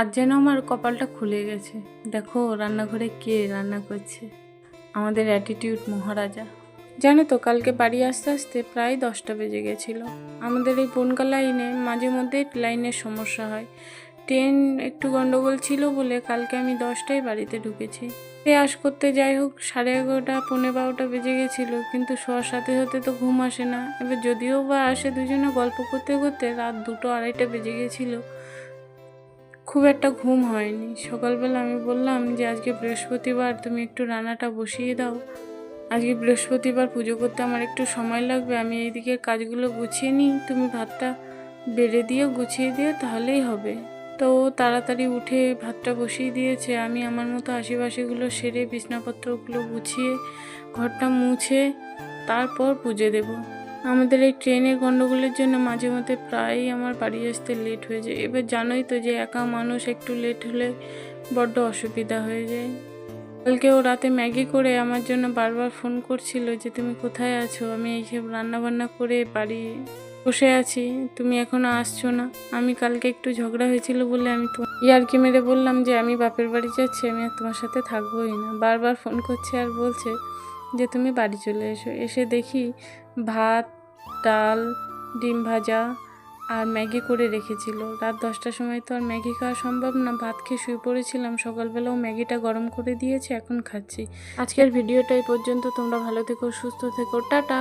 আজ যেন আমার কপালটা খুলে গেছে। দেখো রান্নাঘরে কে রান্না করছে, আমাদের অ্যাটিটিউড মহারাজা। জানো তো কালকে বাড়ি আসতে আসতে প্রায় 10টা বেজে গেছিলো। আমাদের এই বনগা লাইনে মাঝে মধ্যে লাইনের সমস্যা হয়। ট্রেন একটু গন্ডগোল ছিল বলে কালকে আমি 10টায় বাড়িতে ঢুকেছি। আস করতে যাই হোক 11:30 11:45 বেজে গেছিলো, কিন্তু শোয়ার সাথে সাথে তো ঘুম আসে না। এবার যদিও বা আসে, দুজনে গল্প করতে করতে রাত 2টো 2:30 বেজে গেছিলো। খুব একটা ঘুম হয়নি। সকালবেলা আমি বললাম যে আজকে বৃহস্পতিবার, তুমি একটু রান্নাটা বসিয়ে দাও। আজকে বৃহস্পতিবার, পুজো করতে আমার একটু সময় লাগবে, আমি এইদিকে কাজগুলো গুছিয়ে নিই, তুমি ভাতটা বেড়ে দিও, গুছিয়ে দিও, তাহলেই হবে। তো তাড়াতাড়ি উঠে ভাতটা বসিয়ে দিয়েছে। আমি আমার মতো আশেপাশেগুলো সেরে বিছনাপত্রগুলো গুছিয়ে ঘরটা মুছে তারপর পুজো দেব। আমাদের এই ট্রেনের গন্ডগোলের জন্য মাঝে মধ্যে প্রায়ই আমার বাড়ি আসতে লেট হয়ে যায়। এবার জানোই তো যে একা মানুষ, একটু লেট হলে বড্ড অসুবিধা হয়ে যায়। কালকেও রাতে ম্যাগি করে আমার জন্য বারবার ফোন করছিল যে তুমি কোথায় আছো, আমি এইসব রান্নাবান্না করে বাড়ি বসে আছি, তুমি এখনো আসছো না। আমি কালকে একটু ঝগড়া হয়েছিল বলে আমি তো ইয়ার্কি মেরে বললাম যে আমি বাপের বাড়ি যাচ্ছি, আমি আর তোমার সাথে থাকবোই না। বারবার ফোন করছে আর বলছে যে তুমি বাড়ি চলে এসো। এসে দেখি ভাত, ডাল, ডিম ভাজা আর ম্যাগি করে রেখেছিল। রাত 10টার সময় তো আর ম্যাগি খাওয়া সম্ভব না, ভাত খেয়ে শুয়ে পড়েছিলাম। সকালবেলাও ম্যাগিটা গরম করে দিয়েছে, এখন খাচ্ছি। আজকের ভিডিওটা এই পর্যন্ত। তোমরা ভালো থেকো, সুস্থ থেকো, টাটা।